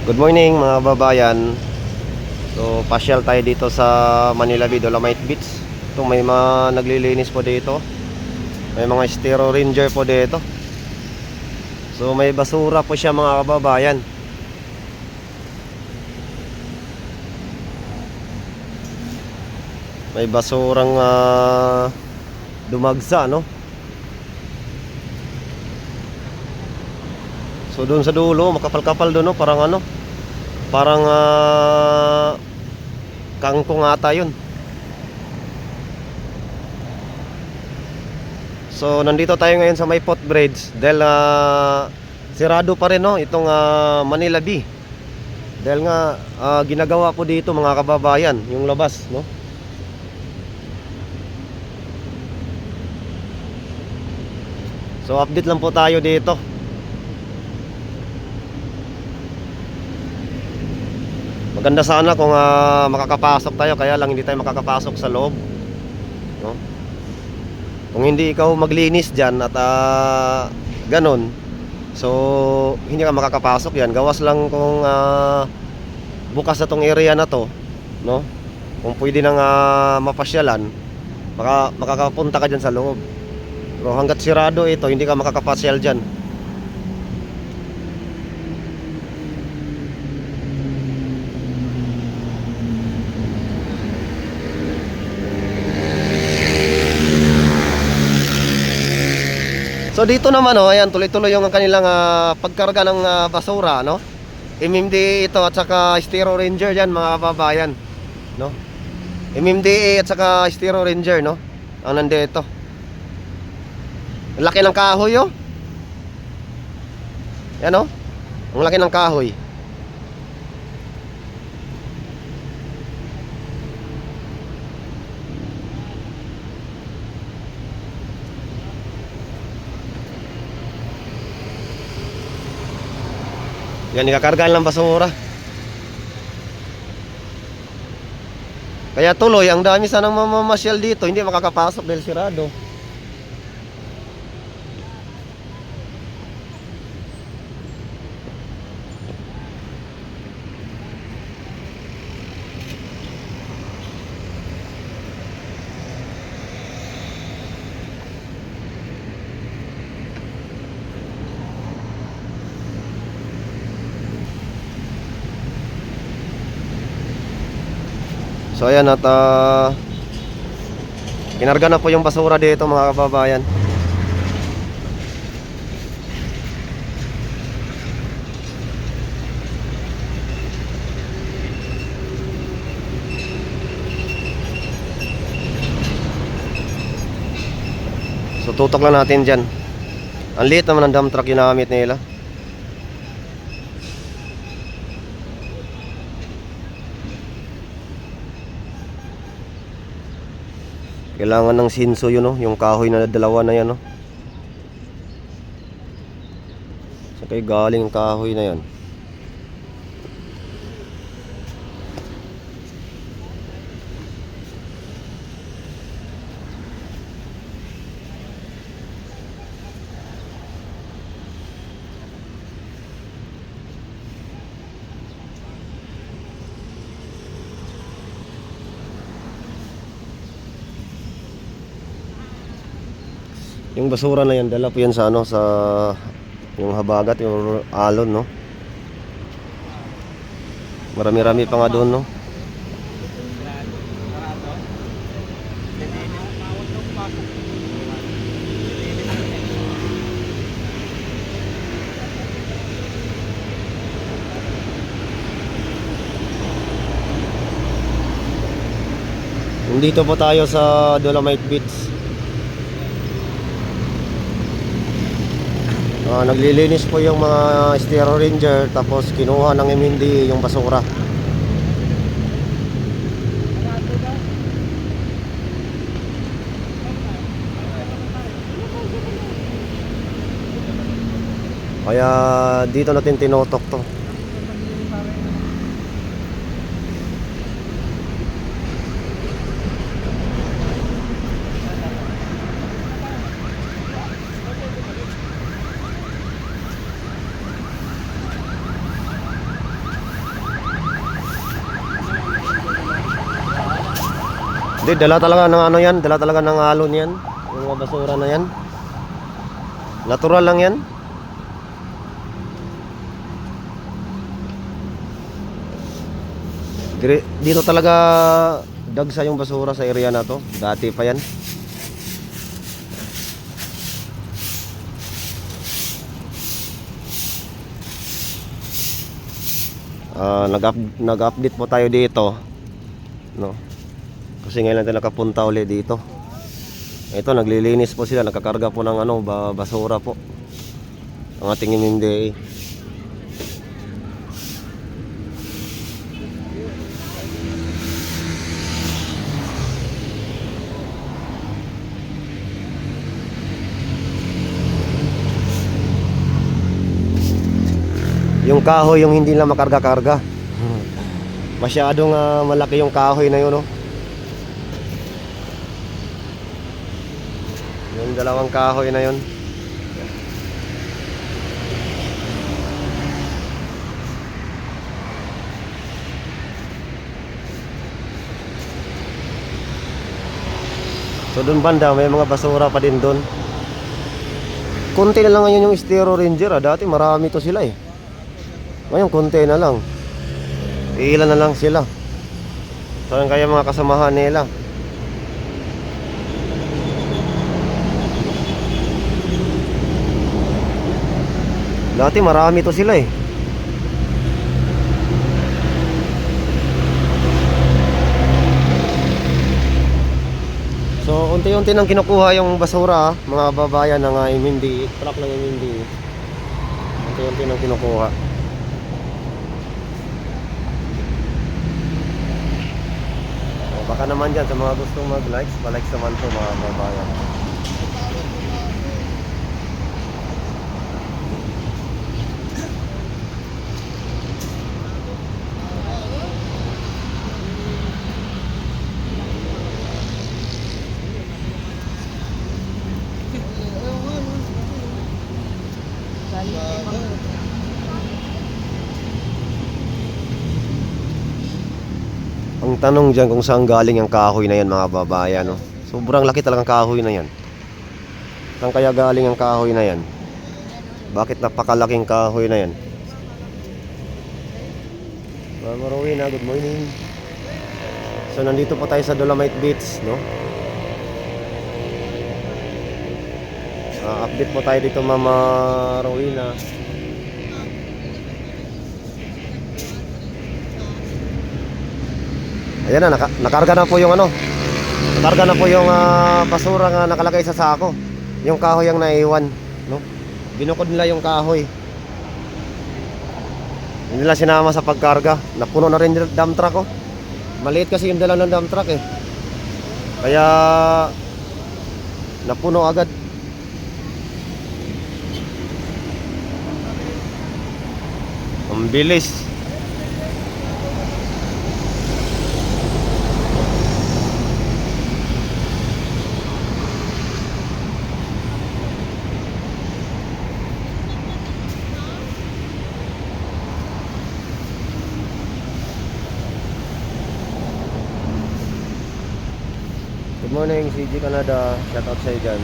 Good morning mga babayan. So pasyal tayo dito sa Manila Bay, Dolomite Beach. Ito may mga naglilinis po dito. May mga Stero Ranger po dito. So may basura po siya mga kababayan. May basurang dumagsa, no? So doon sa dulo, makapal-kapal doon, no? Parang ano? Parang kangkong ata yun. So nandito tayo ngayon sa may footbridge dahil sirado pa rin, no, itong Manila Bay. Dahil nga ginagawa po dito mga kababayan yung labas, no. So update lang po tayo dito. Maganda sana kung makakapasok tayo, kaya lang hindi tayo makakapasok sa loob, no? Kung hindi ikaw maglinis dyan at ganon, so hindi ka makakapasok yan. Gawas lang kung bukas na tong area na to, no? Kung pwede nang mapasyalan, makakapunta ka dyan sa loob. Pero hanggat sirado ito, hindi ka makakapasyal dyan. So dito naman, oh, ayan, tuloy-tuloy yung kanilang pagkarga ng basura, no? MMDA ito at saka Stero Ranger yan mga kababayan, no? MMDA at saka Stero Ranger, no? Ang nandito. Ang laki ng kahoy, oh. Yan, oh. Ang laki ng kahoy. Yan, ikakargaan lang basura. Kaya tuloy, ang dami sanang mamamasyal dito, hindi makakapasok dahil sirado. So ayan, at kinarga na po yung basura dito mga kababayan. So tutok lang natin dyan. Ang liit naman ng dump truck ginamit nila. Kailangan ng sinso yun, no? Yung kahoy na dalawa na yan, no? Saan kayo galing ang kahoy na yan? Yung basura na yan, dala po yan sa ano, sa yung habagat, yung alon, no? Marami-rami pa nga doon, no? Nandito po tayo sa Dolomite Beach. Naglilinis po yung mga Stero Ranger, tapos kinuha ng MMDA yung basura. Kaya dito natin tinotok to. Di, dala talaga ng ano yan, dala talaga ng alon yan. Yung mga basura na yan. Natural lang yan. Dito talaga dagsa yung basura sa area na to. Dati pa yan. Nag-update po tayo dito, no? Kasi ngayon lang tayo nakapunta ulit dito. Ito, naglilinis po sila, nagkakarga po ng ano, basura po. Ang ating hindi. Yung kahoy yung hindi lang makarga-karga. Masyadong malaki yung kahoy na yun, no? Yung dalawang kahoy na yun. So doon banda may mga basura pa din doon. Konti na lang ngayon yung Stero Ranger. Dati marami to sila eh. Ngayon konti na lang. Ilan na lang sila. Saan kaya mga kasamahan nila? Dati marami to sila eh. So unti-unti nang kinukuha yung basura, mga babayan ng hindi, truck ng hindi. Unti-unti nang kinukuha. Baka naman dyan sa mga gustong mag-likes, pa-likes naman to mga babayan. Ang tanong dyan kung saan galing ang kahoy na yan mga babayan, no? Sobrang laki talagang kahoy na yan. Saan kaya galing ang kahoy na yan? Bakit napakalaking kahoy na yan? Mama Rowena, good morning. So nandito po tayo sa Dolomite Beach, no? Update po tayo dito Mama Rowena. Ayan na, nakarga na po yung ano. Nakarga na po yung basura nga nakalagay sa sako. Yung kahoy ang naiwan, no? Binukod nila yung kahoy. Hindi nila sinama sa pagkarga. Napuno na rin yung dump truck, oh. Maliit kasi yung dala ng dump truck eh. Kaya napuno agad. Ang bilis. Good morning, CG Canada. Shout out sa'yo dyan.